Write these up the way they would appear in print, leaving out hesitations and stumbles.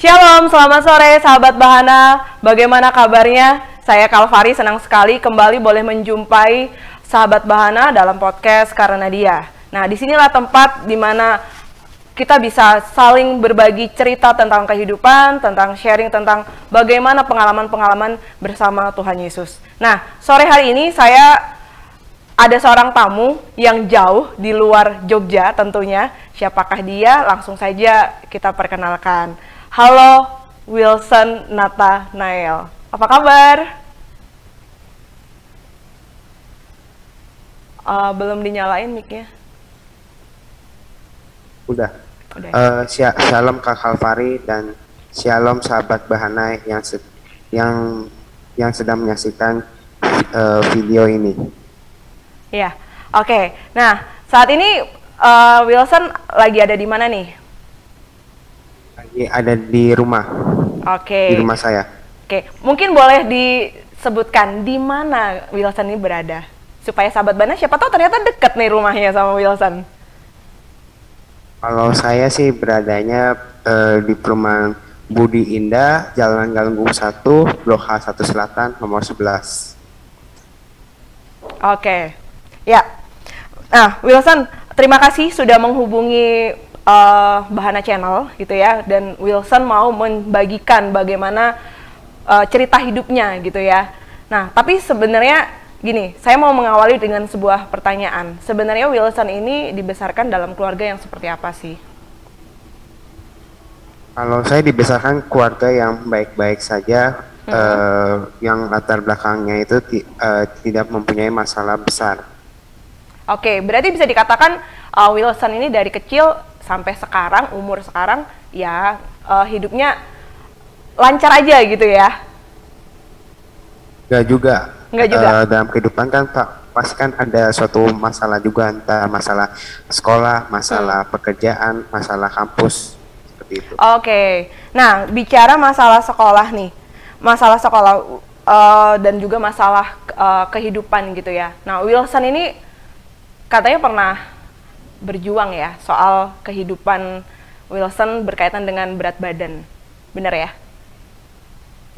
Shalom, selamat sore sahabat Bahana. Bagaimana kabarnya? Saya Kalvari, senang sekali kembali boleh menjumpai sahabat Bahana dalam podcast Karena Dia. Nah, disinilah tempat di mana kita bisa saling berbagi cerita tentang kehidupan, tentang sharing tentang bagaimana pengalaman-pengalaman bersama Tuhan Yesus. Nah, sore hari ini saya ada seorang tamu yang jauh di luar Jogja tentunya. Siapakah dia? Langsung saja kita perkenalkan. Halo Wilson Nathanael, apa kabar? Belum dinyalain mic-nya. Udah. Udah. Shalom Kak Kalvari dan shalom sahabat Bahana yang sedang menyaksikan video ini. Iya, oke. Nah, saat ini Wilson lagi ada di mana nih? Lagi ada di rumah. Oke. Di rumah saya. Oke, mungkin boleh disebutkan di mana Wilson ini berada supaya sahabat Bahana siapa tahu ternyata dekat nih rumahnya sama Wilson. Kalau saya sih beradanya di perumahan Budi Indah, Jalan Galunggung 1, Blok H1 Selatan, nomor 11. Oke. Ya. Nah, Wilson, terima kasih sudah menghubungi Bahana Channel gitu ya, dan Wilson mau membagikan bagaimana cerita hidupnya gitu ya. Nah, tapi sebenarnya gini, saya mau mengawali dengan sebuah pertanyaan. Sebenarnya Wilson ini dibesarkan dalam keluarga yang seperti apa sih? Kalau saya dibesarkan keluarga yang baik-baik saja, yang latar belakangnya itu tidak mempunyai masalah besar. Oke, berarti bisa dikatakan Wilson ini dari kecil sampai sekarang, umur sekarang, ya hidupnya lancar aja gitu ya? Enggak juga. Enggak juga? Dalam kehidupan kan pasti kan ada suatu masalah juga, entah masalah sekolah, masalah pekerjaan, masalah kampus, seperti itu. Oke, nah bicara masalah sekolah nih, masalah sekolah dan juga masalah kehidupan gitu ya. Nah, Wilson ini katanya pernah berjuang ya soal kehidupan Wilson berkaitan dengan berat badan, bener ya?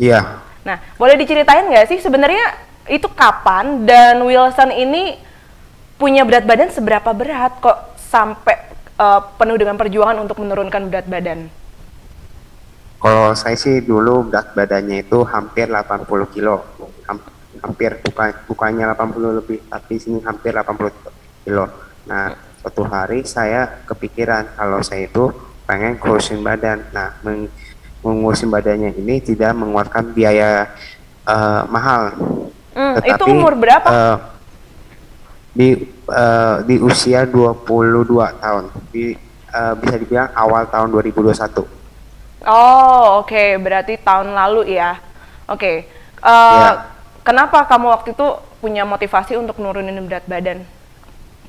Iya. Nah, boleh diceritain nggak sih sebenarnya itu kapan dan Wilson ini punya berat badan seberapa berat kok sampai penuh dengan perjuangan untuk menurunkan berat badan? Kalau saya sih dulu berat badannya itu hampir 80 kilo. Hampir, bukannya 80 lebih, tapi sini hampir 80 kilo. Nah, suatu hari saya kepikiran kalau saya itu pengen kurusin badan. Nah, mengurusin badannya ini tidak mengeluarkan biaya mahal. Tetapi itu umur berapa? Di usia 22 tahun. Bisa dibilang awal tahun 2021. Oh, oke. Berarti tahun lalu ya. Oke. Ya. Kenapa kamu waktu itu punya motivasi untuk nurunin berat badan?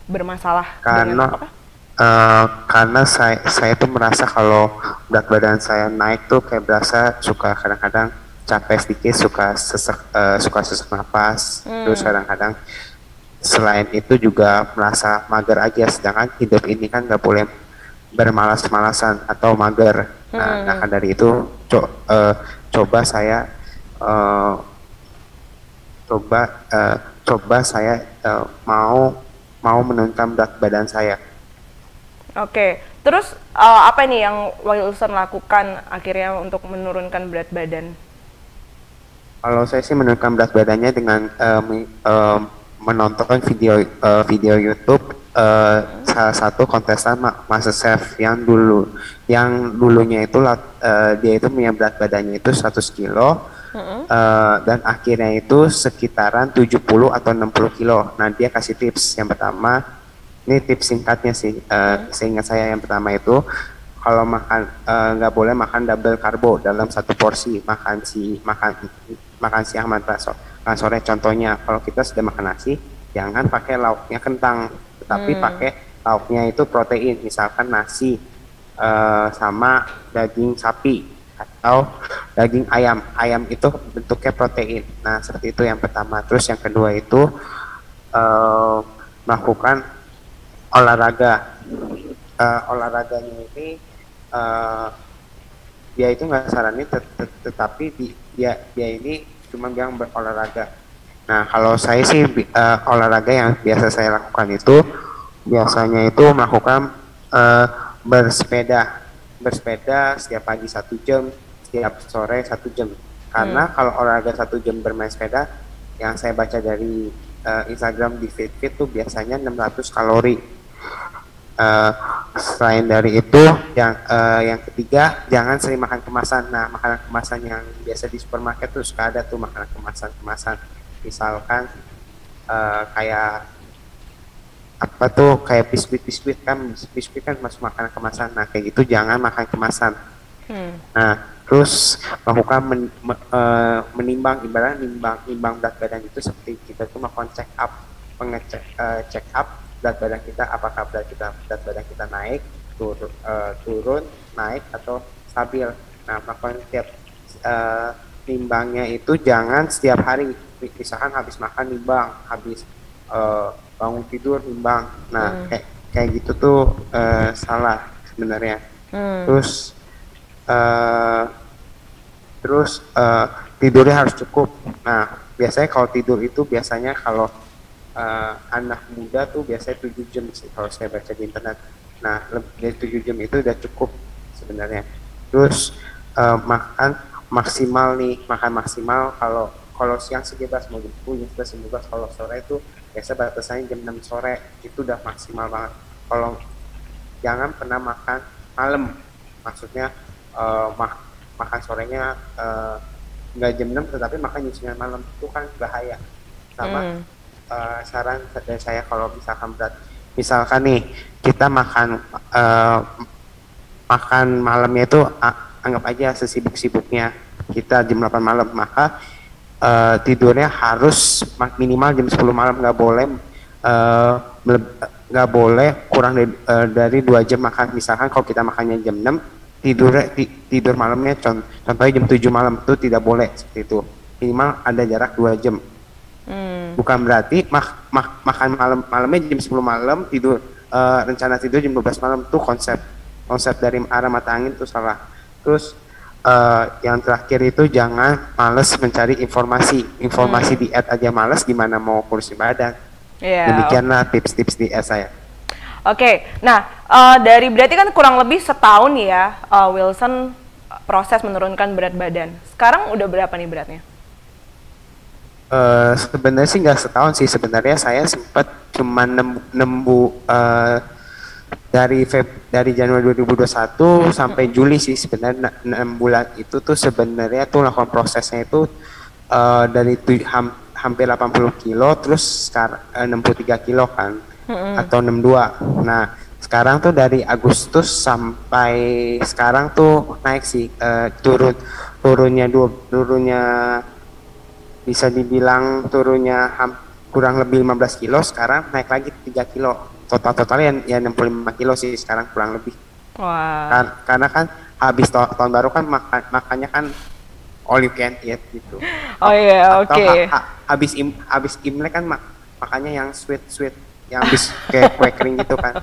Bermasalah dengan apa? Karena saya tuh merasa kalau berat badan saya naik tuh kayak berasa suka kadang-kadang capek sedikit, suka sesak napas, terus kadang-kadang selain itu juga merasa mager aja, sedangkan hidup ini kan nggak boleh bermalas-malasan atau mager. Nah, dari itu coba saya mau menurunkan berat badan saya. Oke, terus apa nih yang Wilson lakukan akhirnya untuk menurunkan berat badan? Kalau saya sih menurunkan berat badannya dengan menonton video YouTube salah satu kontestan MasterChef yang dulunya itu dia itu punya berat badannya itu 100 kilo dan akhirnya itu sekitaran 70 atau 60 kilo. Nah, dia kasih tips. Yang pertama, ini tips singkatnya sih, seingat saya yang pertama itu kalau makan nggak boleh makan double karbo dalam satu porsi, makan siang makan sore. Contohnya kalau kita sudah makan nasi, jangan pakai lauknya kentang, tetapi pakai lauknya itu protein, misalkan nasi sama daging sapi atau daging ayam. Ayam itu bentuknya protein. Nah, seperti itu yang pertama. Terus yang kedua itu melakukan olahraga. Olahraganya ini dia itu nggak saranin, tetapi dia ini cuma bilang berolahraga. Nah, kalau saya sih olahraga yang biasa saya lakukan itu biasanya itu melakukan bersepeda, setiap pagi 1 jam, setiap sore 1 jam. Karena kalau olahraga 1 jam bermain sepeda, yang saya baca dari Instagram di feed tuh biasanya 600 kalori. Selain dari itu, yang ketiga, jangan sering makan kemasan. Nah, makanan kemasan yang biasa di supermarket tuh suka ada tuh makanan kemasan. Misalkan kayak apa tuh, kayak biskuit kan masuk makanan kemasan. Nah, kayak gitu jangan makan kemasan. Nah, terus melakukan menimbang, ibarat nimbang berat badan itu seperti kita tuh melakukan check up berat badan kita, apakah berat badan kita naik, turun, naik atau stabil. Nah, melakukan tiap nimbangnya itu jangan setiap hari, misalkan habis makan nimbang, habis bangun tidur nimbang. Nah, kayak gitu tuh salah sebenarnya. Terus tidurnya harus cukup. Nah, biasanya kalau tidur itu biasanya kalau anak muda tuh biasanya 7 jam sih kalau saya baca di internet. Nah, lebih dari 7 jam itu udah cukup sebenarnya. Terus makan maksimal kalau siang sih bebas, mau jam 10 jam 11 bebas. Kalau sore itu biasa batasannya jam 6 sore, itu udah maksimal banget. Kalau jangan pernah makan malam, maksudnya makan sorenya nggak jam 6 tetapi makan jam 9 malam, itu kan bahaya. Sama saran dari saya, kalau misalkan nih kita makan malamnya itu anggap aja sesibuk-sibuknya kita jam 8 malam, maka tidurnya harus minimal jam 10 malam, nggak boleh kurang dari 2 jam makan. Misalkan kalau kita makannya jam 6, tidur malamnya contohnya jam 7 malam, itu tidak boleh seperti itu. Minimal ada jarak 2 jam. Bukan berarti makan malamnya jam 10 malam, tidur rencana tidur jam 12 malam, itu konsep dari arah mata angin itu salah. Terus yang terakhir itu jangan males mencari informasi diet aja males, gimana mau kurus badan. Demikianlah tips-tips diet saya. Oke, nah berarti kan kurang lebih setahun ya Wilson proses menurunkan berat badan. Sekarang udah berapa nih beratnya? Sebenarnya sih nggak setahun sih, sebenarnya saya sempat cuma nemu dari Januari 2021 sampai Juli sih sebenarnya. 6 bulan itu tuh sebenarnya tuh lakukan prosesnya itu dari hampir 80 kilo terus sekarang 63 kilo kan, atau 62. Nah, sekarang tuh dari Agustus sampai sekarang tuh naik sih, turunnya bisa dibilang kurang lebih 15 kilo, sekarang naik lagi 3 kilo. Totalnya ya 65 kilo sih sekarang kurang lebih. Wah. Karena kan habis tahun baru kan makannya kan all you can eat gitu. Oh iya, oke. Habis Imlek kan makannya yang sweet yang habis kayak kue kering gitu kan.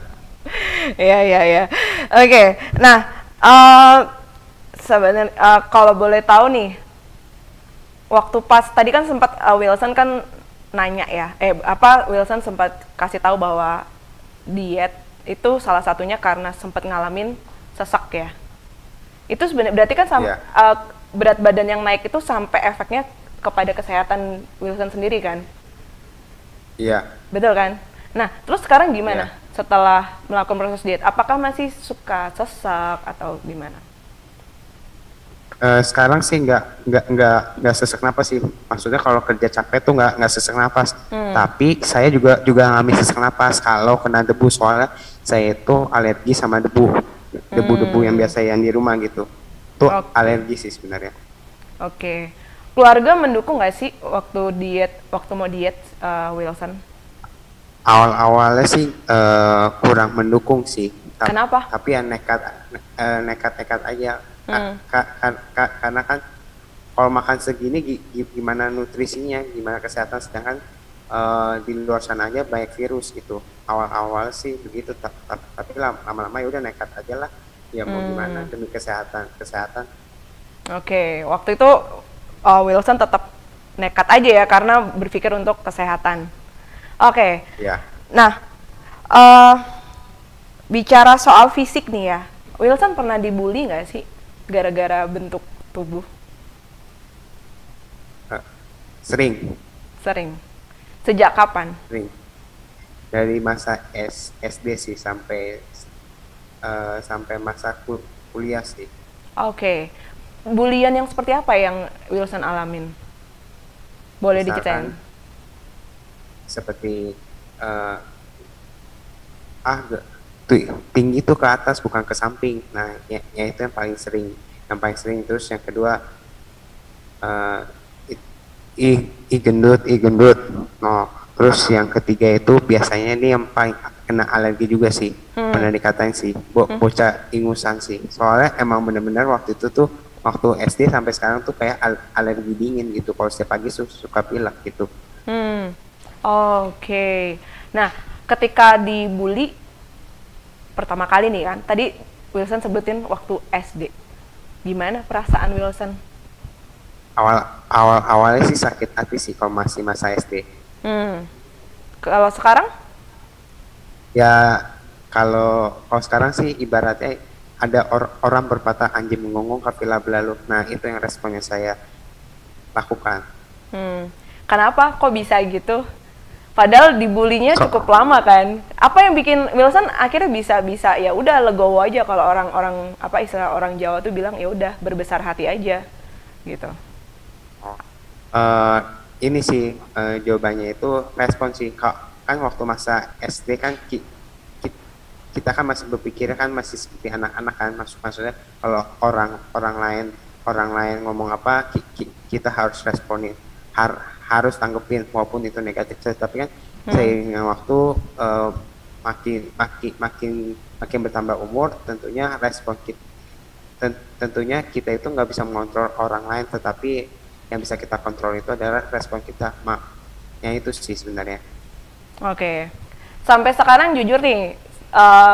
Iya. Oke. Nah, sebenarnya kalau boleh tahu nih, waktu pas tadi kan sempat Wilson kan nanya ya, Wilson sempat kasih tahu bahwa diet itu salah satunya karena sempat ngalamin sesak ya. Itu sebenarnya berarti kan berat badan yang naik itu sampai efeknya kepada kesehatan Wilson sendiri kan? Iya. Betul kan? Nah, terus sekarang gimana setelah melakukan proses diet? Apakah masih suka sesak atau gimana? Sekarang sih nggak sesak napas sih. Maksudnya kalau kerja capek tuh nggak sesak napas. Tapi saya juga ngalamin sesak napas kalau kena debu, soalnya saya itu alergi sama debu yang biasa yang di rumah gitu. Tuh alergi sih sebenarnya. Oke. Keluarga mendukung nggak sih waktu mau diet Wilson? Awalnya sih kurang mendukung sih. Kenapa? Tapi ya nekat aja. Karena kan kalau makan segini gimana nutrisinya, gimana kesehatan, sedangkan di luar sana aja banyak virus gitu. Awal sih begitu, tapi lama-lama ya udah nekat aja lah, ya mau gimana demi kesehatan. Oke, waktu itu Wilson tetap nekat aja ya karena berpikir untuk kesehatan. Oke, Ya. nah eh, bicara soal fisik nih ya, Wilson pernah dibully nggak sih gara-gara bentuk tubuh? Eh, sering, Sering. Sejak kapan? sering. Dari masa SD sih sampai masa kuliah sih. Oke, bulian yang seperti apa yang Wilson alamin? Boleh diceritain? Misalkan seperti eh, ah ge- tinggi tuh ke atas bukan ke samping. Nah, ya itu yang paling sering. Yang paling sering terus yang kedua eh, ih gendut. No, terus yang ketiga itu biasanya ini yang paling kena alergi juga sih. Pernah dikatain sih, bocah ingusan sih. Soalnya emang bener-bener waktu itu tuh waktu SD sampai sekarang tuh kayak alergi dingin gitu. Kalau setiap pagi suka pilek gitu. Hmm, oke. Nah, ketika dibully pertama kali nih kan, tadi Wilson sebutin waktu SD. Gimana perasaan Wilson? Awalnya sih sakit hati sih kalau masih masa SD. Hmm, kalau sekarang? Ya kalau sekarang sih ibaratnya ada orang berpatah anjing menggonggong kafilah berlalu. Nah itu yang responnya saya lakukan. Hmm, kenapa kok bisa gitu? Padahal dibulinya So, cukup lama kan. Apa yang bikin Wilson akhirnya bisa ya udah legowo aja kalau orang-orang apa istilah orang Jawa tuh bilang ya udah berbesar hati aja gitu. eh, ini sih jawabannya itu respon sih. Kan waktu masa SD kan kita kan masih berpikir kan masih seperti anak-anak kan maksudnya kalau orang lain ngomong apa kita harus responin harus tanggepin walaupun itu negatif tapi kan seiring waktu makin makin makin makin bertambah umur tentunya kita itu nggak bisa mengontrol orang lain tetapi yang bisa kita kontrol itu adalah respon kita yang itu sih sebenarnya. Oke. Sampai sekarang jujur nih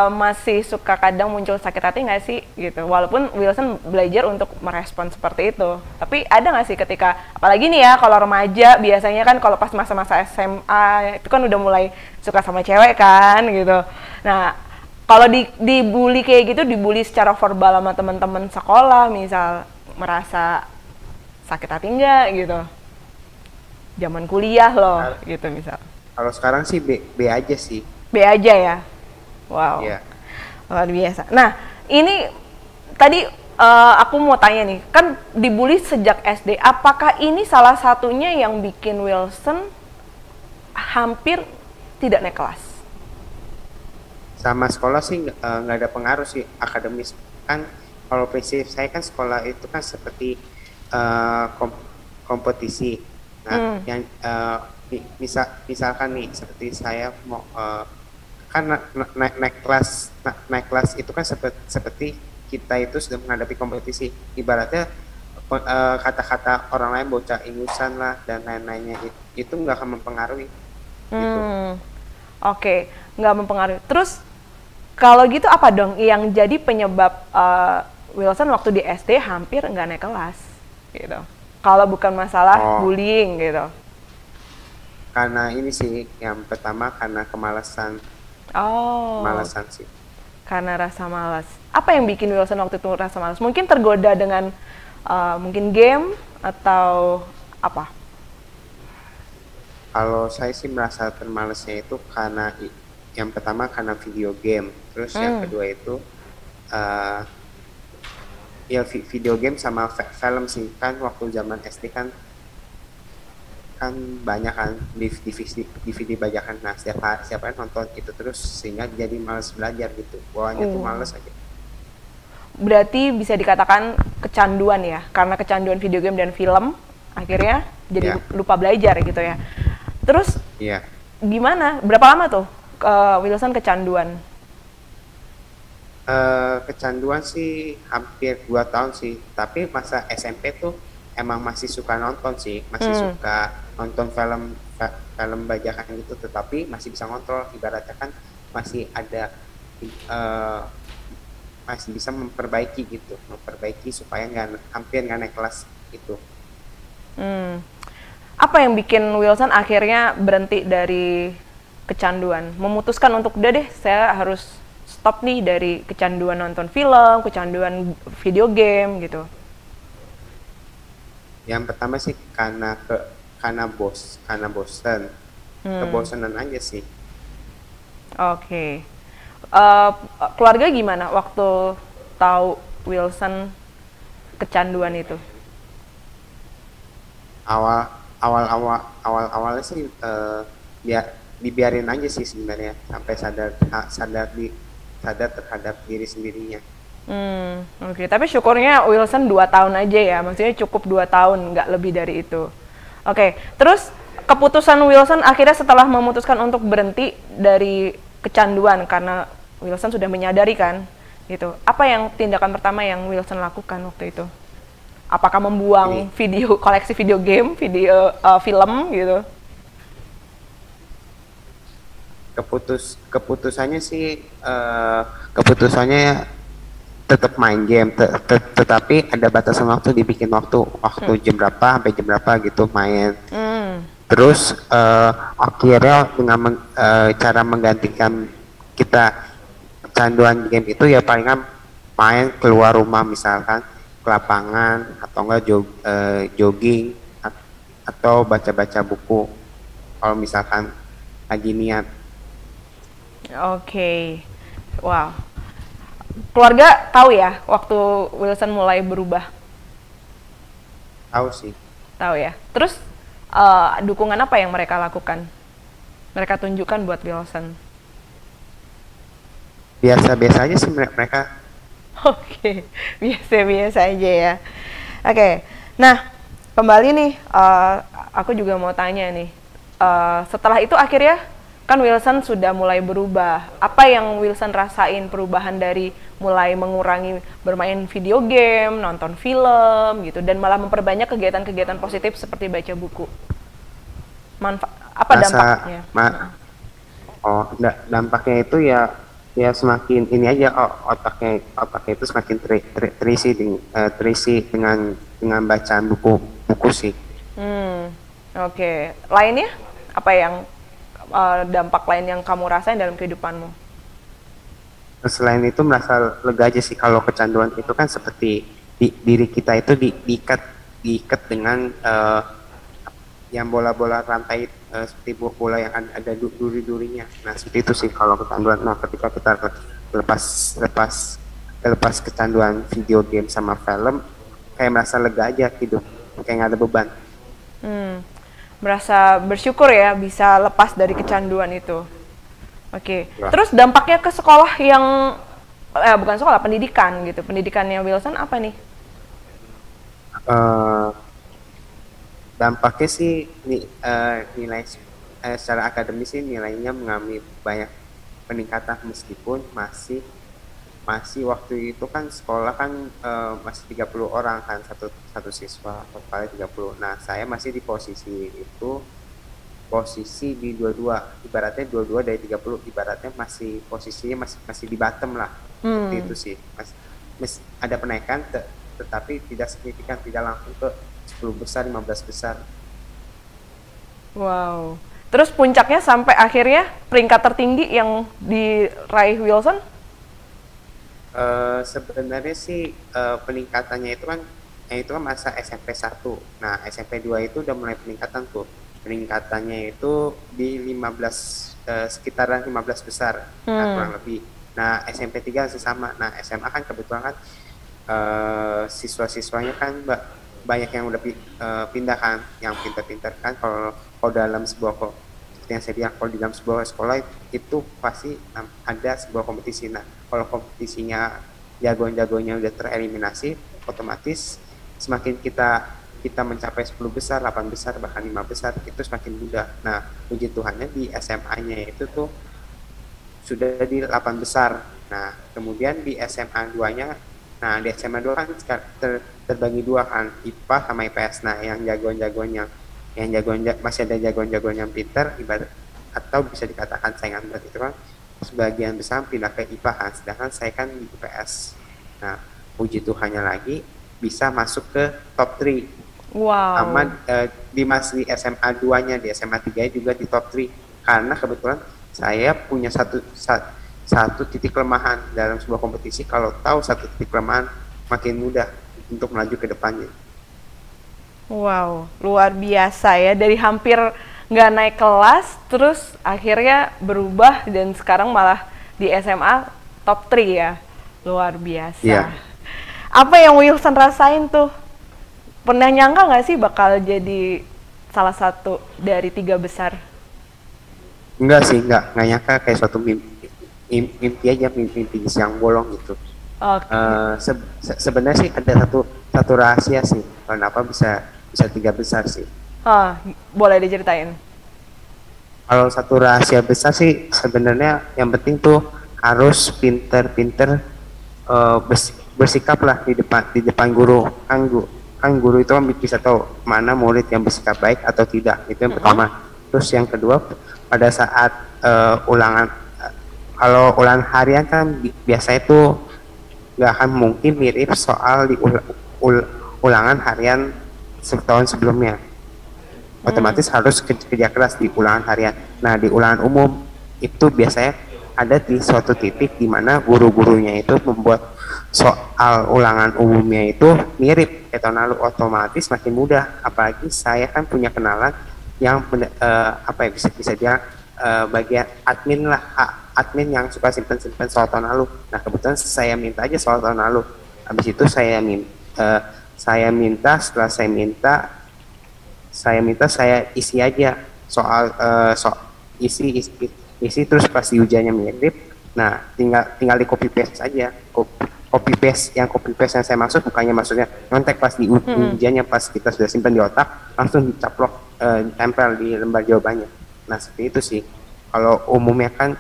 masih suka kadang muncul sakit hati nggak sih gitu. Walaupun Wilson belajar untuk merespon seperti itu. Tapi ada nggak sih ketika apalagi nih ya kalau remaja biasanya kan kalau pas masa-masa SMA itu kan udah mulai suka sama cewek kan gitu. Nah, kalau dibully kayak gitu, dibully secara verbal sama teman-teman sekolah, misal merasa sakit hati nggak gitu. Zaman kuliah loh gitu misal. Kalau sekarang sih B aja sih. B aja ya. Wow, Ya. luar biasa. Nah, ini tadi aku mau tanya nih, kan dibully sejak SD. Apakah ini salah satunya yang bikin Wilson hampir tidak naik kelas? Sama sekolah sih nggak ada pengaruh sih akademis kan kalau prinsip saya kan sekolah itu kan seperti kompetisi. Nah, yang misalkan nih seperti saya mau kan naik kelas itu kan seperti kita itu sudah menghadapi kompetisi. Ibaratnya kata-kata orang lain bocah ingusan lah dan lain-lainnya itu nggak akan mempengaruhi. Gitu. Oke, nggak mempengaruhi. Terus kalau gitu apa dong yang jadi penyebab Wilson waktu di SD hampir nggak naik kelas gitu? Kalau bukan masalah bullying gitu. Karena ini sih yang pertama karena kemalasan. Kemalasan sih. Karena rasa malas. Apa yang bikin Wilson waktu itu rasa malas? Mungkin tergoda dengan mungkin game atau apa? Kalau saya sih merasa termalasnya itu karena yang pertama karena video game, terus yang kedua itu ya video game sama film sih kan waktu zaman SD kan banyak kan DVD bajakan. Nah siapa yang nonton itu terus sehingga jadi malas belajar gitu. Bawahnya tuh malas aja. Berarti bisa dikatakan kecanduan ya, karena kecanduan video game dan film akhirnya jadi lupa belajar gitu ya. Terus gimana? Berapa lama tuh Wilson kecanduan? Kecanduan sih hampir 2 tahun sih, tapi masa SMP tuh emang masih suka nonton sih, masih suka nonton film bajakan gitu, tetapi masih bisa ngontrol. Ibaratnya kan masih ada masih bisa memperbaiki gitu, memperbaiki supaya hampir nggak naik kelas gitu. Hmm. Apa yang bikin Wilson akhirnya berhenti dari kecanduan? Memutuskan untuk udah deh, saya harus stop nih dari kecanduan nonton film, kecanduan video game gitu. Yang pertama sih karena bosen, kebosanan aja sih. Oke. Keluarga gimana waktu tahu Wilson kecanduan itu? awal awalnya sih dibiarin aja sih sebenarnya sampai sadar terhadap diri sendirinya. Oke. Tapi syukurnya Wilson 2 tahun aja ya, maksudnya cukup 2 tahun, nggak lebih dari itu. Oke, terus keputusan Wilson akhirnya setelah memutuskan untuk berhenti dari kecanduan karena Wilson sudah menyadari kan, gitu. Apa yang tindakan pertama yang Wilson lakukan waktu itu? Apakah membuang koleksi video game, film gitu? Keputusannya sih keputusannya tetap main game, tetapi ada batasan waktu, dibikin waktu jam berapa sampai jam berapa gitu main. Terus akhirnya dengan cara menggantikan kita kecanduan game itu ya palingan main keluar rumah, misalkan ke lapangan atau enggak jogging atau baca-baca buku kalau misalkan lagi niat. Oke. Wow. Keluarga tahu ya waktu Wilson mulai berubah? Tahu sih. Tahu ya. Terus dukungan apa yang mereka lakukan? Mereka tunjukkan buat Wilson. Biasa-biasa aja sih mereka. Oke, biasa-biasa aja ya. Oke, nah kembali nih, aku juga mau tanya nih. Setelah itu akhirnya kan Wilson sudah mulai berubah. Apa yang Wilson rasain perubahan dari mulai mengurangi bermain video game, nonton film gitu, dan malah memperbanyak kegiatan-kegiatan positif seperti baca buku? Apa dampaknya? Dampaknya itu ya semakin ini aja, otaknya itu semakin terisi dengan bacaan buku sih. Oke. Lainnya apa yang dampak lain yang kamu rasain dalam kehidupanmu? Selain itu merasa lega aja sih, kalau kecanduan itu kan seperti diri kita itu diikat dengan yang bola-bola rantai, seperti bola yang ada duri-durinya. Nah seperti itu sih kalau kecanduan. Nah ketika kita lepas kecanduan video game sama film, kayak merasa lega aja hidup, kayak nggak ada beban. Merasa bersyukur ya bisa lepas dari kecanduan itu. Oke. Ya. Terus dampaknya ke sekolah yang bukan sekolah, pendidikan gitu. Pendidikannya Wilson apa nih? Dampaknya sih nilai secara akademis sih nilainya mengalami banyak peningkatan, meskipun masih waktu itu kan sekolah kan masih 30 orang kan, satu siswa, totalnya 30. Nah saya masih di posisi di 22, ibaratnya 22 dari 30, ibaratnya posisinya masih di bottom lah. Seperti itu sih, ada penaikan tetapi tidak signifikan, tidak langsung ke 10 besar, 15 besar. Wow. Terus puncaknya sampai akhirnya peringkat tertinggi yang diraih Wilson? Sebenarnya sih peningkatannya itu kan masa SMP 1. Nah SMP 2 itu udah mulai peningkatan tuh. Peningkatannya itu di 15, sekitaran 15 besar, nah, kurang lebih. Nah SMP 3 masih sama. Nah SMA kan kebetulan kan siswa-siswanya kan banyak yang udah pindah kan, yang pintar-pintar kan. Kalau dalam sebuah seperti yang saya bilang, kalau di dalam sebuah sekolah itu pasti ada sebuah kompetisi. Nah kalau kompetisinya jagoan-jagoannya udah tereliminasi, otomatis semakin kita mencapai 10 besar, 8 besar, bahkan 5 besar, itu semakin mudah. Nah puji Tuhannya di SMA-nya itu tuh sudah di 8 besar. Nah kemudian di SMA 2-nya, nah di SMA 2 kan terbagi dua kan, IPA sama IPS. Nah yang masih ada jagoan-jagoan yang pintar, ibarat atau bisa dikatakan saingan berat itu kan sebagian besar pindah ke IPA kan, sedangkan saya kan di IPS. Nah, puji Tuhannya lagi bisa masuk ke top 3 Wow. sama di SMA 2-nya, di SMA 3 juga di top 3 karena kebetulan saya punya satu titik kelemahan dalam sebuah kompetisi. Kalau tahu satu titik kelemahan makin mudah untuk melaju ke depannya. Wow, luar biasa ya. Dari hampir nggak naik kelas, terus akhirnya berubah dan sekarang malah di SMA top 3 ya. Luar biasa. Iya. Apa yang Wilson rasain tuh? Pernah nyangka nggak sih bakal jadi salah satu dari 3 besar? Enggak sih, enggak nyangka, kayak suatu mimpi aja, mimpi siang bolong gitu. Oke. Sebenarnya sih ada satu rahasia sih kenapa bisa bisa 3 besar sih. Boleh diceritain? Kalau satu rahasia besar sih sebenarnya yang penting tuh harus pinter-pinter bersikap lah di depan guru. Kan guru itu bisa tahu mana murid yang bersikap baik atau tidak, itu yang pertama. Terus yang kedua, pada saat ulangan, kalau ulangan harian kan biasanya itu nggak akan mungkin mirip soal di ulangan harian setahun sebelumnya. Otomatis harus kerja keras di ulangan harian. Nah, di ulangan umum itu biasanya ada di suatu titik di mana guru-gurunya itu membuat soal ulangan umumnya itu mirip kayak tahun lalu, otomatis makin mudah. Apalagi saya kan punya kenalan yang apa ya, bisa dia bagian admin lah, admin yang suka simpen soal tahun lalu. Nah, kebetulan saya minta aja soal tahun lalu. Habis itu saya minta, setelah saya isi aja soal isi terus pas di ujiannya mirip. Nah, tinggal di copy paste aja. Copy paste yang saya maksud bukannya maksudnya nyontek pas di ujiannya, pas kita sudah simpan di otak langsung dicaplok, tempel di lembar jawabannya. Nah, seperti itu sih. Kalau umumnya kan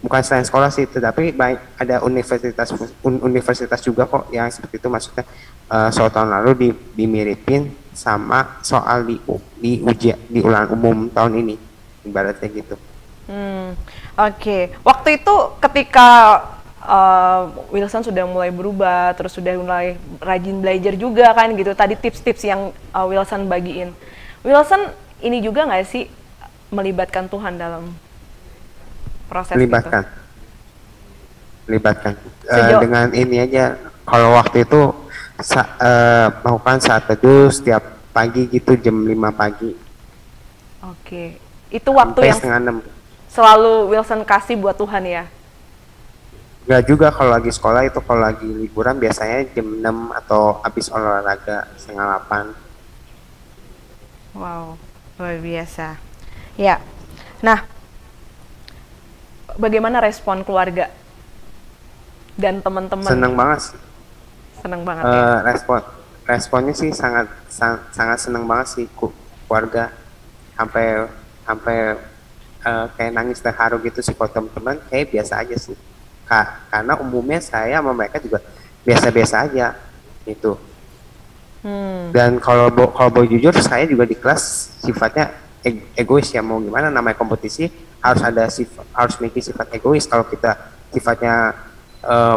bukan selain sekolah sih, tetapi ada universitas juga kok yang seperti itu, maksudnya soal tahun lalu dimiripin sama soal di ulangan umum tahun ini, ibaratnya gitu. Oke. Waktu itu ketika Wilson sudah mulai berubah, terus sudah mulai rajin belajar juga kan gitu. Tadi tips-tips yang Wilson bagiin. Wilson ini juga nggak sih melibatkan Tuhan dalam proses Melibatkan. itu? Melibatkan. Dengan ini aja, kalau waktu itu melakukan saat teduh setiap pagi gitu, jam 5 pagi. Oke. Itu waktu sampai yang setengah 6. selalu Wilson kasih buat Tuhan ya? Enggak juga, kalau lagi sekolah itu, kalau lagi liburan biasanya jam 6 atau habis olahraga setengah 8. Wow, luar biasa. Ya, nah, bagaimana respon keluarga dan teman-teman? Seneng banget sih. Seneng banget ya? Responnya sih sangat seneng banget sih, keluarga. Sampai kayak nangis terharu gitu sih. Kalau teman-teman kayak biasa aja sih. Karena umumnya saya sama mereka juga biasa-biasa aja gitu. Dan kalau boleh jujur, saya juga di kelas sifatnya egois ya. Mau gimana, namanya kompetisi harus memiliki sifat egois. Kalau kita sifatnya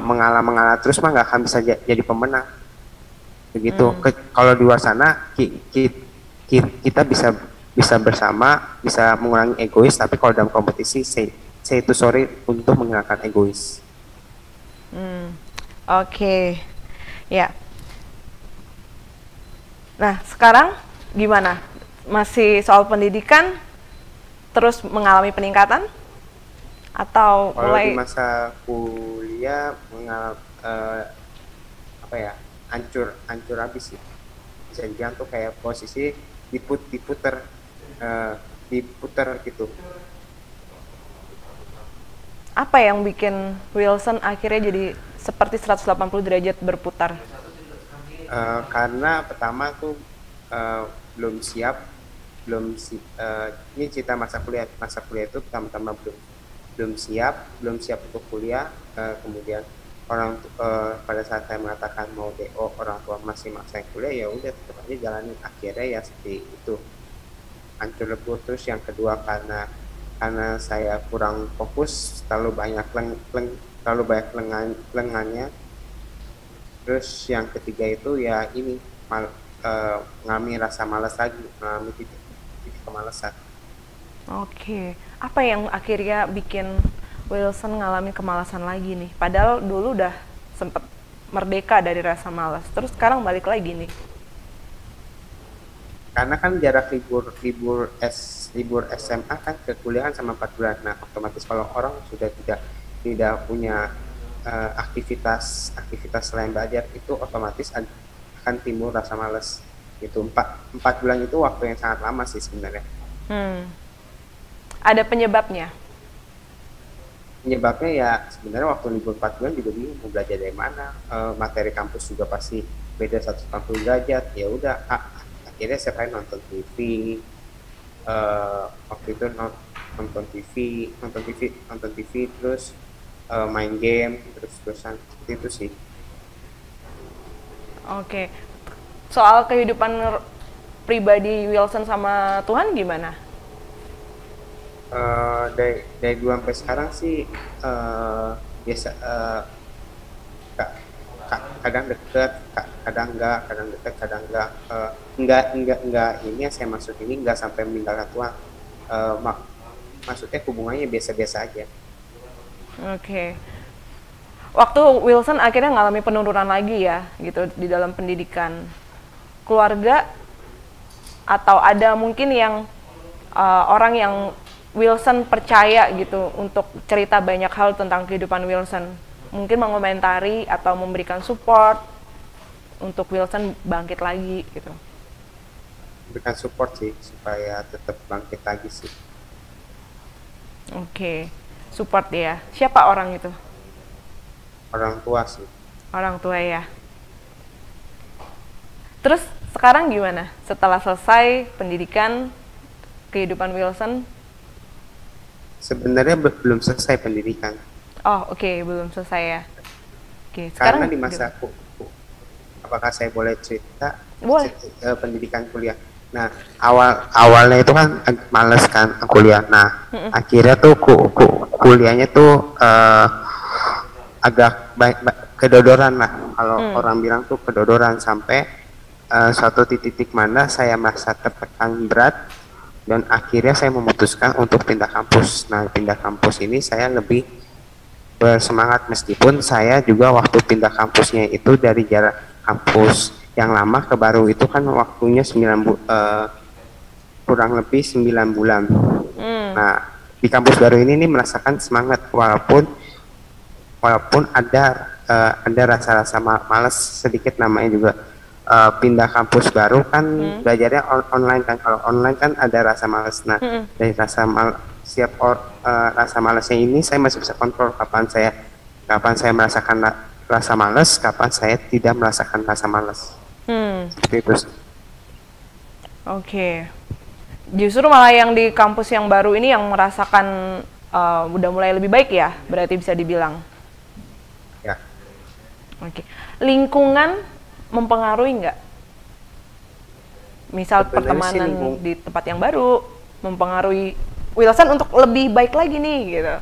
mengalah terus mah nggak akan bisa jadi pemenang begitu. Kalau di luar sana kita bisa bersama, bisa mengurangi egois, tapi kalau dalam kompetisi saya itu sorry untuk menghilangkan egois. Oke. Ya. Nah, sekarang gimana? Masih soal pendidikan terus mengalami peningkatan? Atau Kalau mulai di masa kuliah hancur habis sih. Bisa dibilang tuh kayak posisi diputer gitu. apa yang bikin Wilson akhirnya jadi seperti 180 derajat berputar? Karena pertama tuh belum siap, ini cerita masa kuliah itu pertama belum siap untuk kuliah. Kemudian pada saat saya mengatakan mau DO, orang tua masih maksa kuliah, ya udah tetap aja jalanin. Akhirnya ya seperti itu, hancur lebur. Terus yang kedua karena saya kurang fokus, terlalu banyak lengannya. Terus yang ketiga itu ya ini mengalami rasa malas lagi, mengalami titik kemalasan. Oke, apa yang akhirnya bikin Wilson ngalami kemalasan lagi nih? Padahal dulu udah sempet merdeka dari rasa malas, terus sekarang balik lagi nih. Karena kan jarak libur SMA kan ke kuliah kan sama 4 bulan. Nah, otomatis kalau orang sudah tidak punya aktivitas selain belajar, itu otomatis akan timbul rasa malas. Itu 4 bulan itu waktu yang sangat lama sih sebenarnya. Hmm. Ada penyebabnya? Penyebabnya ya sebenarnya waktu libur 4 bulan juga bingung mau belajar dari mana. Materi kampus juga pasti beda 180 derajat. Ya udah, akhirnya saya pengen nonton TV. Waktu itu nonton TV terus main game terus-terusan seperti itu sih. Oke, soal kehidupan pribadi Wilson sama Tuhan gimana? Dari dulu sampai sekarang sih biasa, kadang deket, kadang deket, kadang enggak ini yang saya maksud ini enggak sampai meninggalkan Tuhan. Maksudnya hubungannya biasa-biasa aja. Oke. Waktu Wilson akhirnya ngalami penurunan lagi ya, gitu di dalam pendidikan. Keluarga atau ada mungkin yang orang yang Wilson percaya gitu untuk cerita banyak hal tentang kehidupan Wilson. Mungkin mengomentari atau memberikan support untuk Wilson bangkit lagi gitu. Berikan support sih supaya tetap bangkit lagi sih. Oke, support ya. Siapa orang itu? Orang tua sih. Orang tua ya. Terus sekarang gimana? Setelah selesai pendidikan, kehidupan Wilson? Sebenarnya belum selesai pendidikan. Oh, oke, belum selesai ya. Oke, Karena sekarang di masa apakah saya boleh cerita? boleh. Pendidikan kuliah. Nah, awalnya itu kan males kan kuliah. Nah, akhirnya tuh kuliahnya tuh agak kedodoran lah. Kalau orang bilang tuh kedodoran sampai suatu titik mana saya merasa tertekan berat dan akhirnya saya memutuskan untuk pindah kampus. Nah, pindah kampus ini saya lebih bersemangat meskipun saya juga waktu pindah kampusnya itu dari jarak kampus yang lama ke baru itu kan waktunya kurang lebih 9 bulan. Nah, di kampus baru ini merasakan semangat walaupun ada rasa-rasa malas sedikit, namanya juga pindah kampus baru kan belajarnya online kan. Kalau online kan ada rasa malas. Nah, dari rasa rasa malasnya ini saya masih bisa kontrol kapan saya merasakan rasa malas, kapan saya tidak merasakan rasa malas. Seperti itu. Oke. Justru malah yang di kampus yang baru ini yang merasakan udah mulai lebih baik ya, berarti bisa dibilang. Ya. Oke. Lingkungan mempengaruhi nggak? Misal Sebenarnya pertemanan di tempat yang baru mempengaruhi Wilson untuk lebih baik lagi nih gitu.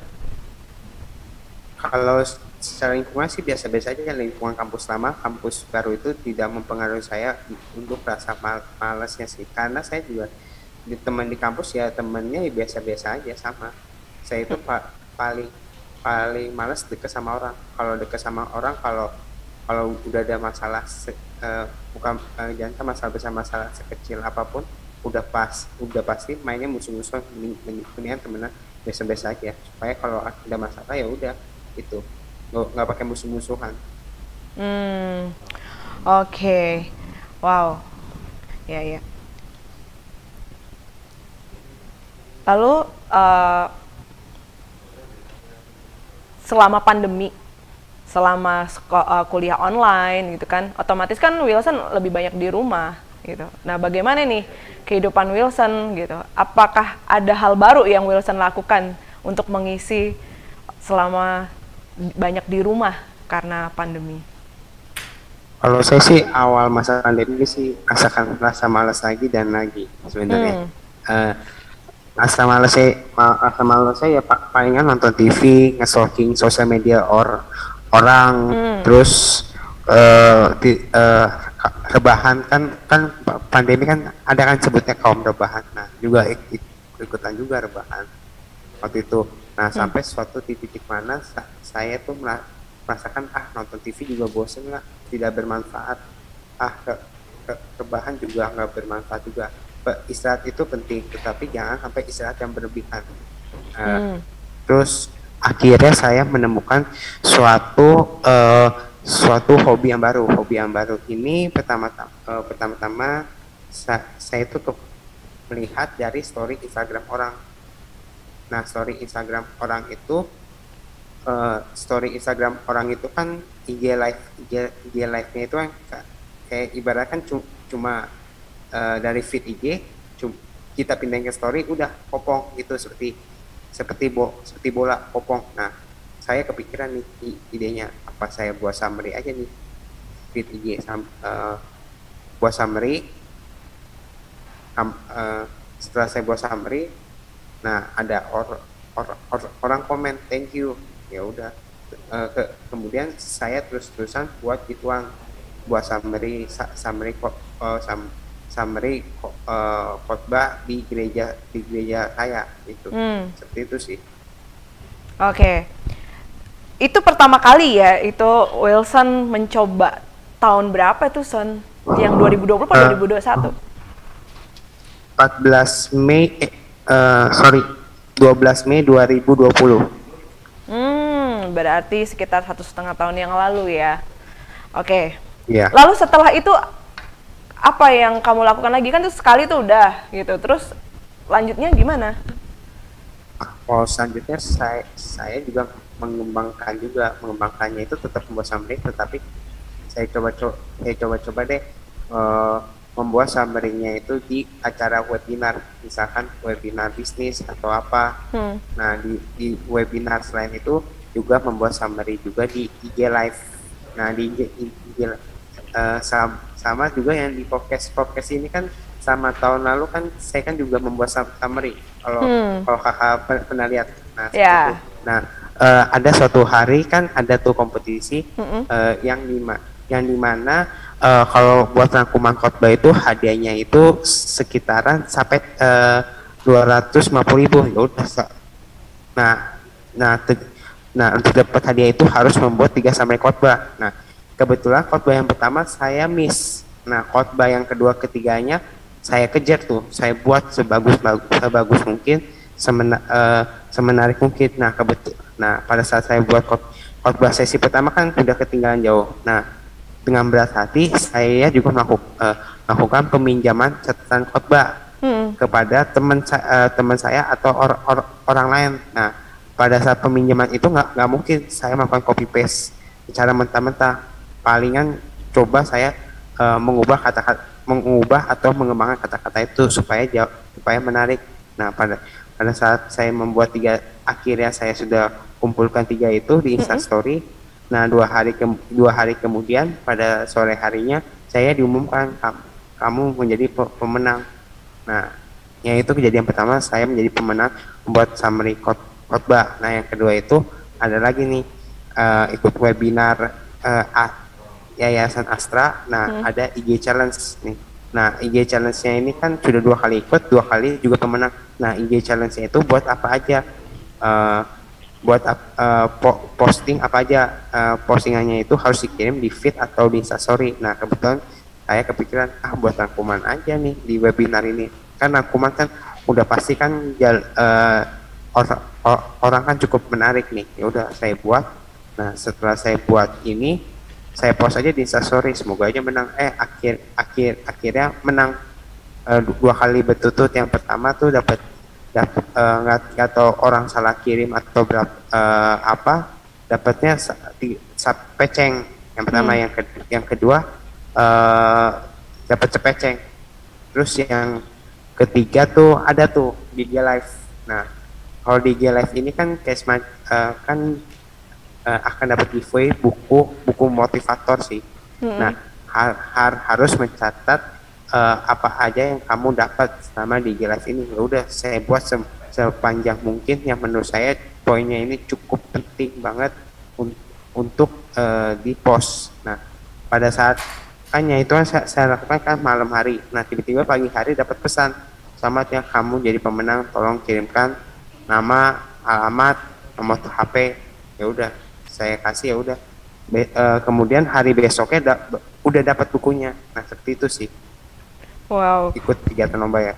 Kalau secara lingkungan sih biasa-biasa aja. Lingkungan kampus lama, kampus baru itu tidak mempengaruhi saya untuk rasa malasnya sih. Karena saya juga teman di kampus ya temannya ya biasa-biasa aja sama. Saya itu paling malas deket sama orang. Kalau deket sama orang, kalau udah ada masalah bukan jangan masalah besar, masalah sekecil apapun udah pasti mainnya musuh-musuhan. Mendingan temenan biasa-biasa aja supaya kalau ada masalah ya udah itu nggak pakai musuh-musuhan. Oke. Wow. Ya. Lalu selama pandemi, selama kuliah online gitu kan, otomatis kan Wilson lebih banyak di rumah gitu. Nah, bagaimana nih kehidupan Wilson gitu? Apakah ada hal baru yang Wilson lakukan untuk mengisi selama banyak di rumah karena pandemi? Kalau saya sih awal masa pandemi sih rasa malas lagi dan lagi sebenarnya. Rasa malas saya ya palingan nonton TV, nge-stalking sosial media orang, terus rebahan kan pandemi kan ada kan sebutnya kaum rebahan. Nah juga ikutan juga rebahan waktu itu. Nah sampai suatu titik mana saya tuh merasakan nonton TV juga bosen lah, tidak bermanfaat. Rebahan juga nggak bermanfaat juga. Istirahat itu penting, tetapi jangan sampai istirahat yang berlebihan. Terus akhirnya saya menemukan suatu hobi yang baru. Hobi yang baru ini pertama-tama saya itu melihat dari story Instagram orang. Nah, story Instagram orang itu kan IG live-nya itu kan kayak ibarat kan cuma dari feed IG kita pindahin ke story udah popong gitu, seperti bola popong. Nah, saya kepikiran nih idenya, apa saya buat summary aja nih feed IG, buat summary. Setelah saya buat summary, nah ada orang komen thank you, ya udah. Kemudian saya terus-terusan buat gituan, buat summary khotbah di gereja saya itu. Seperti itu sih. Oke. Itu pertama kali ya itu Wilson mencoba tahun berapa itu Son? Yang 2020 atau 2021? 12 Mei 2020. Berarti sekitar 1,5 tahun yang lalu ya. Oke. Iya. Lalu setelah itu apa yang kamu lakukan lagi? Kan itu sekali tuh udah gitu. Terus lanjutnya gimana? Selanjutnya saya juga mengembangkannya itu tetap membuat summary, tetapi saya coba deh membuat summary-nya itu di acara webinar, misalkan webinar bisnis atau apa. Nah di webinar selain itu juga membuat summary juga di IG live. Nah di IG sama juga yang di podcast ini kan sama tahun lalu kan saya kan juga membuat summary kalau kakak pernah lihat. Nah itu. Nah ada suatu hari kan ada tuh kompetisi yang dimana kalau buat rangkuman khotbah itu hadiahnya itu sekitaran sampai 250.000 ya udah. Nah untuk dapat hadiah itu harus membuat 3 summary khotbah. Nah kebetulan khotbah yang pertama saya miss. Nah khotbah yang kedua ketiganya saya kejar tuh, saya buat sebagus mungkin, semenarik mungkin. Nah pada saat saya buat khotbah sesi pertama kan udah ketinggalan jauh. Nah dengan berat hati saya juga melakukan peminjaman catatan khotbah kepada teman saya atau orang lain. Nah pada saat peminjaman itu nggak mungkin saya melakukan copy paste secara mentah-mentah. Palingan coba saya mengubah atau mengembangkan kata-kata itu supaya menarik. Nah pada saat saya membuat 3, akhirnya saya sudah kumpulkan 3 itu di Instastory. Nah 2 hari kemudian pada sore harinya saya diumumkan kamu menjadi pemenang. Nah yang itu kejadian pertama saya menjadi pemenang membuat summary khotbah. Nah yang kedua itu ada lagi nih ikut webinar Yayasan Astra. Nah ada IG challenge nih. Nah IG challenge-nya ini kan sudah 2 kali ikut, 2 kali juga pemenang. Nah IG challenge-nya itu buat apa aja? Posting apa aja, postingannya itu harus dikirim di feed atau di Instastory. Nah kebetulan saya kepikiran buat rangkuman aja nih di webinar ini, kan rangkuman kan udah pasti kan orang kan cukup menarik nih, ya udah saya buat. Nah setelah saya buat ini saya post aja di Instastory, semoga aja menang. Akhirnya menang 2 kali berturut-turut. Yang pertama tuh dapat nggak tahu orang salah kirim atau dapatnya peceng yang pertama. Yang kedua dapat cepeceng. Terus yang ketiga tuh ada tuh di IG live. Nah kalau di IG live ini kan akan dapat giveaway buku motivator sih. Nah harus mencatat apa aja yang kamu dapat selama di IG live ini. Ya udah saya buat sepanjang mungkin, yang menurut saya poinnya ini cukup penting banget untuk di post. Nah pada saat kannya itu kan saya lakukan kan malam hari. Nah tiba-tiba pagi hari dapat pesan, selamat ya kamu jadi pemenang, tolong kirimkan nama, alamat, nomor HP. Ya udah saya kasih, ya udah. Kemudian hari besoknya udah dapat bukunya. Nah seperti itu sih. Wow. Ikut kegiatan lomba ya.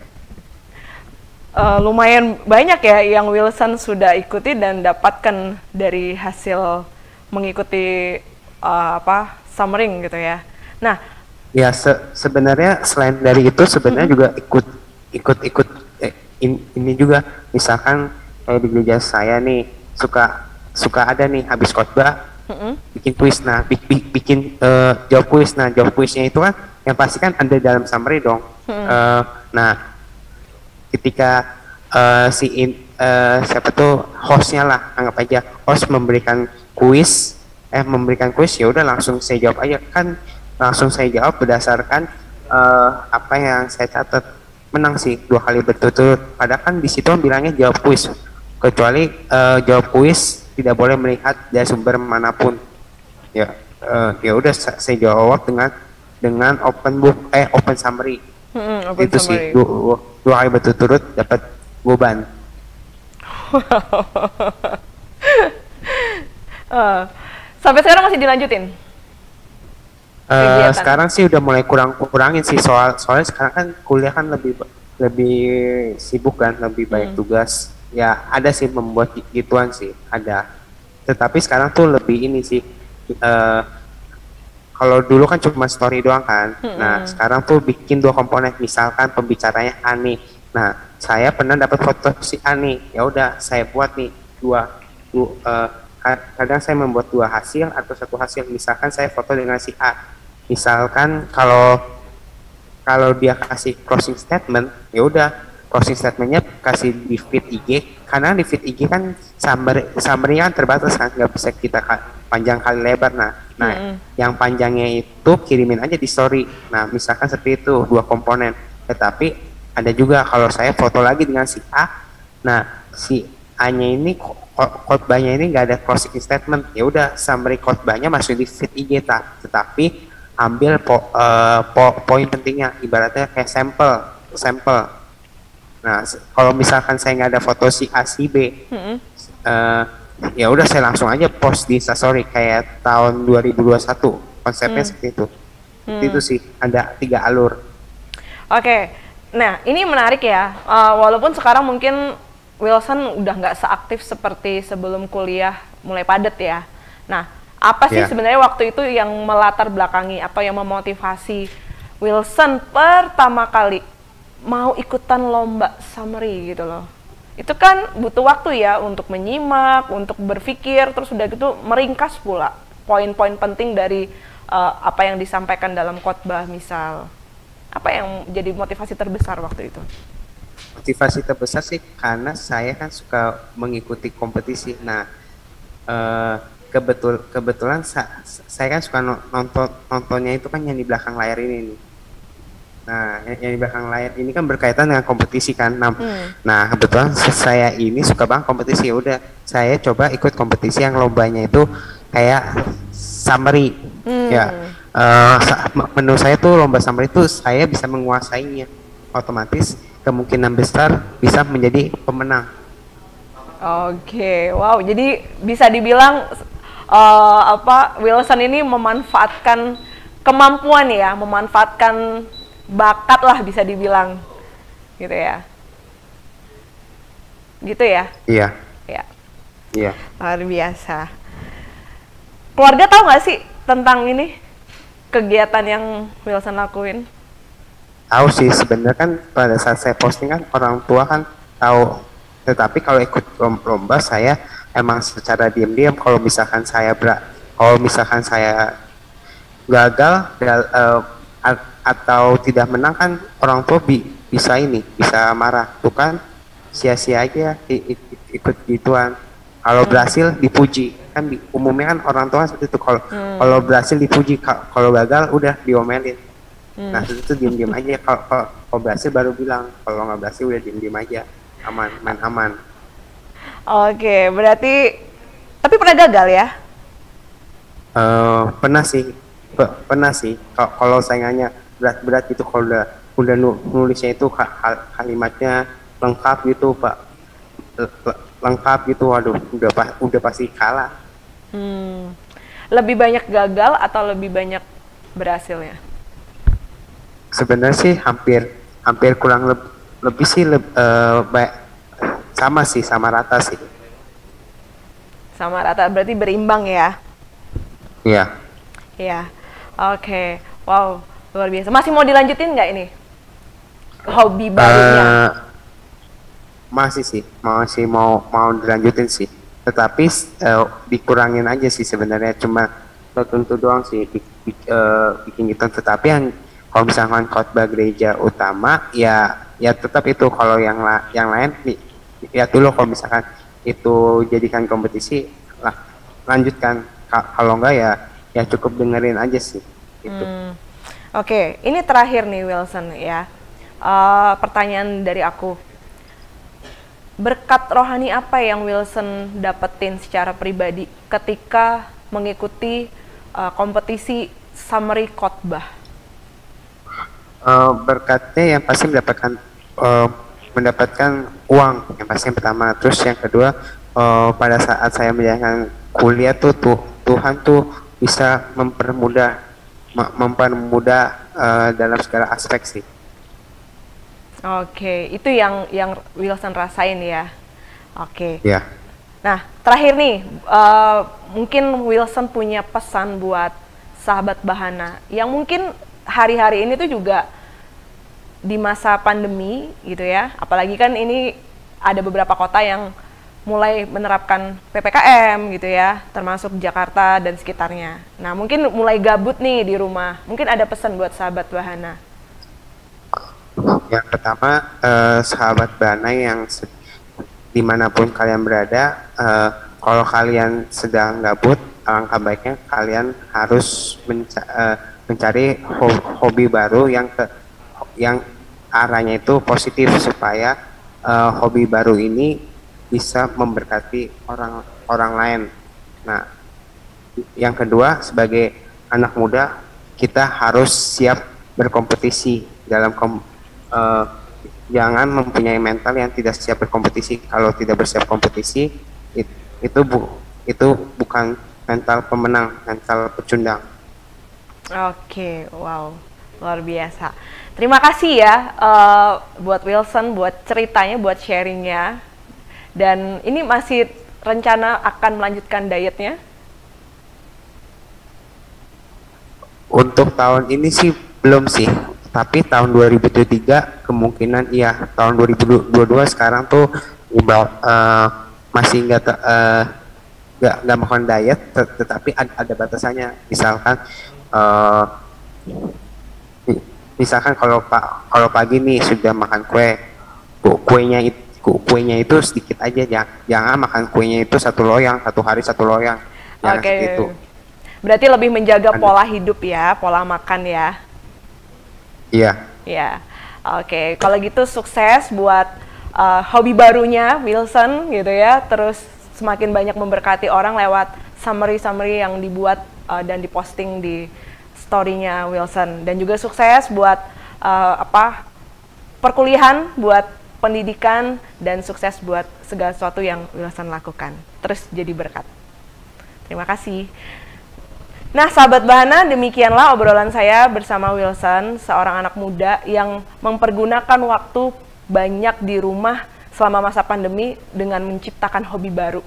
Lumayan banyak ya yang Wilson sudah ikuti dan dapatkan dari hasil mengikuti summering gitu ya. Nah, ya sebenarnya selain dari itu sebenarnya juga ikut ini juga, misalkan kayak di gereja saya nih suka ada nih habis khotbah bikin kuis. Nah bikin jawab kuis. Nah jawab kuisnya itu kan yang pasti kan ada dalam summary dong. Nah ketika siapa tuh hostnya lah, anggap aja host memberikan kuis ya udah langsung saya jawab aja kan, langsung saya jawab berdasarkan apa yang saya catat. Menang sih 2 kali berturut-turut, padahal kan di situ bilangnya jawab kuis, kecuali jawab kuis tidak boleh melihat dari sumber manapun. Ya udah saya jawab dengan open summary. Itu sih 2 kali berturut-turut dapat goban. Sampai sekarang masih dilanjutin? Sekarang sih udah mulai kurangin sih, soalnya sekarang kan kuliah kan lebih sibuk kan, lebih banyak tugas. Ya ada sih membuat gituan sih, ada. Tetapi sekarang tuh lebih ini sih, kalau dulu kan cuma story doang kan. Nah sekarang tuh bikin 2 komponen, misalkan pembicaranya Ani. Nah saya pernah dapat foto si Ani, ya udah saya buat nih kadang saya membuat 2 hasil atau 1 hasil. Misalkan saya foto dengan si A, misalkan kalau dia kasih closing statement, ya udah closing statementnya kasih di feed IG, karena di feed IG kan summary-nya kan terbatas kan, nggak bisa kita panjang kali lebar. Nah yang panjangnya itu kirimin aja di story. Nah misalkan seperti itu 2 komponen. Tetapi ada juga kalau saya foto lagi dengan si A, nah si A-nya ini khotbahnya ini nggak ada closing statement, ya udah summary khotbahnya masuk di feed IG tetapi ambil poin pentingnya, ibaratnya kayak sampel. Nah kalau misalkan saya nggak ada foto si A si B, ya udah saya langsung aja post di Instastory kayak tahun 2021 konsepnya seperti itu. Itu sih ada 3 alur. Oke, nah ini menarik ya. Walaupun sekarang mungkin Wilson udah nggak seaktif seperti sebelum kuliah mulai padat ya. Nah, apa sih sebenarnya waktu itu yang melatar belakangi atau yang memotivasi Wilson pertama kali mau ikutan lomba summary gitu loh? Itu kan butuh waktu ya untuk menyimak, untuk berpikir, terus udah gitu meringkas pula poin-poin penting dari apa yang disampaikan dalam khotbah misal. Apa yang jadi motivasi terbesar waktu itu? Motivasi terbesar sih karena saya kan suka mengikuti kompetisi. Nah kebetulan saya kan suka nontonnya itu kan yang di belakang layar ini nih. Nah yang di belakang layar ini kan berkaitan dengan kompetisi kan. Nah kebetulan saya ini suka banget kompetisi. Ya udah saya coba ikut kompetisi yang lombanya itu kayak summary. Ya menurut saya tuh lomba summary itu saya bisa menguasainya, otomatis kemungkinan besar bisa menjadi pemenang. Oke, wow. Jadi bisa dibilang Wilson ini memanfaatkan kemampuan ya, memanfaatkan bakat lah bisa dibilang, gitu ya. Gitu ya? Iya. Ya. Iya. Luar biasa. Keluarga tahu nggak sih tentang ini kegiatan yang Wilson lakuin? Tahu sih, sebenarnya kan pada saat saya posting kan orang tua kan tahu, tetapi kalau ikut lomba saya emang secara diam-diam. Kalau misalkan saya gagal atau tidak menang kan orang tua bisa marah, tuh kan sia-sia aja ikut gituan. Kalau berhasil dipuji kan, umumnya kan orang tua seperti itu. Kalau berhasil dipuji, kalau gagal udah diomelin. Nah itu diem-diem aja. Kalau berhasil baru bilang, kalau nggak berhasil udah diem-diem aja, main aman. Oke, berarti tapi pernah gagal ya? Pernah sih. Pernah sih. Kalau saingannya berat-berat itu, kalau udah nulisnya itu kalimatnya lengkap gitu Pak, lengkap gitu, waduh udah pasti kalah. Lebih banyak gagal atau lebih banyak berhasilnya? Sebenarnya sih hampir kurang lebih sih sama sih, sama rata sih. Sama rata, berarti berimbang ya? Iya. Iya. Oke. Wow, luar biasa. Masih mau dilanjutin nggak ini hobi barunya? Masih sih, masih mau dilanjutin sih. Tetapi dikurangin aja sih sebenarnya, cuma tertentu doang sih bikin gitu. Tetapi yang kalau misalkan khotbah gereja utama ya tetap itu. Kalau yang lain nih, ya dulu kalau misalkan itu jadikan kompetisi lah, lanjutkan. Kalau enggak ya cukup dengerin aja sih itu. Oke, ini terakhir nih Wilson ya. Pertanyaan dari aku. Berkat rohani apa yang Wilson dapetin secara pribadi ketika mengikuti kompetisi summary khotbah? Berkatnya yang pasti mendapatkan uang yang pasti yang pertama. Terus yang kedua, pada saat saya menjalankan kuliah tuh Tuhan tuh bisa mempermudah dalam segala aspek sih. Oke, itu yang Wilson rasain ya. Oke. Ya. Nah, terakhir nih, mungkin Wilson punya pesan buat sahabat Bahana yang mungkin hari-hari ini tuh juga di masa pandemi gitu ya. Apalagi kan ini ada beberapa kota yang mulai menerapkan PPKM gitu ya, termasuk Jakarta dan sekitarnya. Nah, mungkin mulai gabut nih di rumah. Mungkin ada pesan buat sahabat Bahana. Yang pertama, sahabat Bahana yang dimanapun kalian berada, kalau kalian sedang gabut, alangkah baiknya kalian harus mencari hobi baru yang arahnya itu positif, supaya hobi baru ini bisa memberkati orang lain. Nah, yang kedua, sebagai anak muda kita harus siap berkompetisi dalam jangan mempunyai mental yang tidak siap berkompetisi. Kalau tidak bersiap kompetisi, itu bukan mental pemenang, mental pecundang. Oke, wow, luar biasa. Terima kasih ya buat Wilson, buat ceritanya, buat sharingnya. Dan ini masih rencana akan melanjutkan dietnya? Untuk tahun ini sih belum sih. Tapi tahun 2023 kemungkinan iya. Tahun 2022 sekarang tuh masih nggak makan diet, tetapi ada batasannya. Misalkan kalau pagi nih sudah makan kuenya itu sedikit aja, jangan makan kuenya itu satu loyang, satu hari satu loyang. Oke. Berarti lebih menjaga pola hidup ya, pola makan ya. Iya. Ya, oke. Kalau gitu sukses buat hobi barunya Wilson gitu ya. Terus semakin banyak memberkati orang lewat summary yang dibuat dan diposting di story-nya Wilson. Dan juga sukses buat perkuliahan, buat pendidikan, dan sukses buat segala sesuatu yang Wilson lakukan. Terus jadi berkat. Terima kasih. Nah, sahabat Bahana, demikianlah obrolan saya bersama Wilson, seorang anak muda yang mempergunakan waktu banyak di rumah selama masa pandemi dengan menciptakan hobi baru.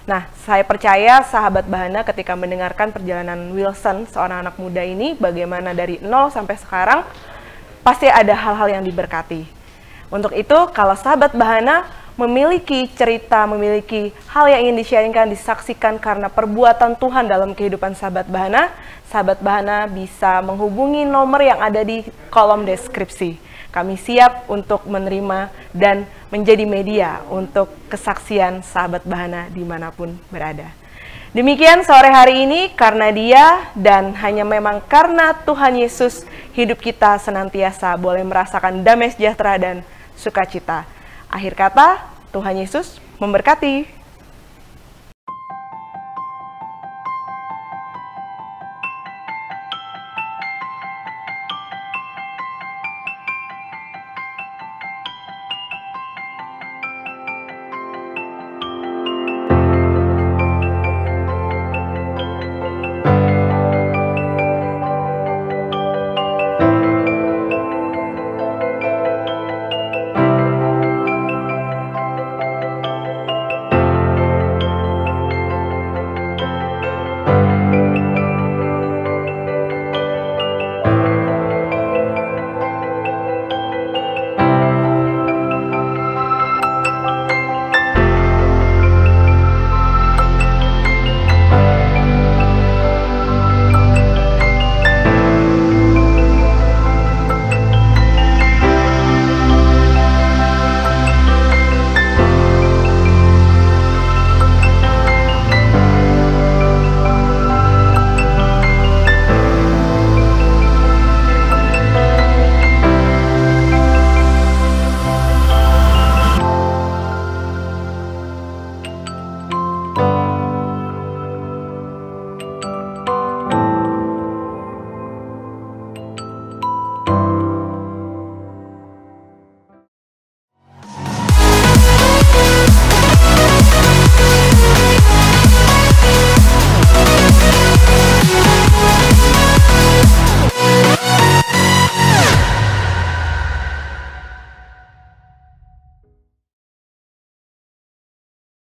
Nah, saya percaya sahabat Bahana ketika mendengarkan perjalanan Wilson, seorang anak muda ini, bagaimana dari 0 sampai sekarang, pasti ada hal-hal yang diberkati. Untuk itu, kalau sahabat Bahana memiliki cerita, memiliki hal yang ingin di-sharingkan, disaksikan karena perbuatan Tuhan dalam kehidupan sahabat Bahana bisa menghubungi nomor yang ada di kolom deskripsi. Kami siap untuk menerima dan menjadi media untuk kesaksian sahabat Bahana dimanapun berada. Demikian sore hari ini, karena Dia dan hanya memang karena Tuhan Yesus, hidup kita senantiasa boleh merasakan damai sejahtera dan sukacita. Akhir kata, Tuhan Yesus memberkati.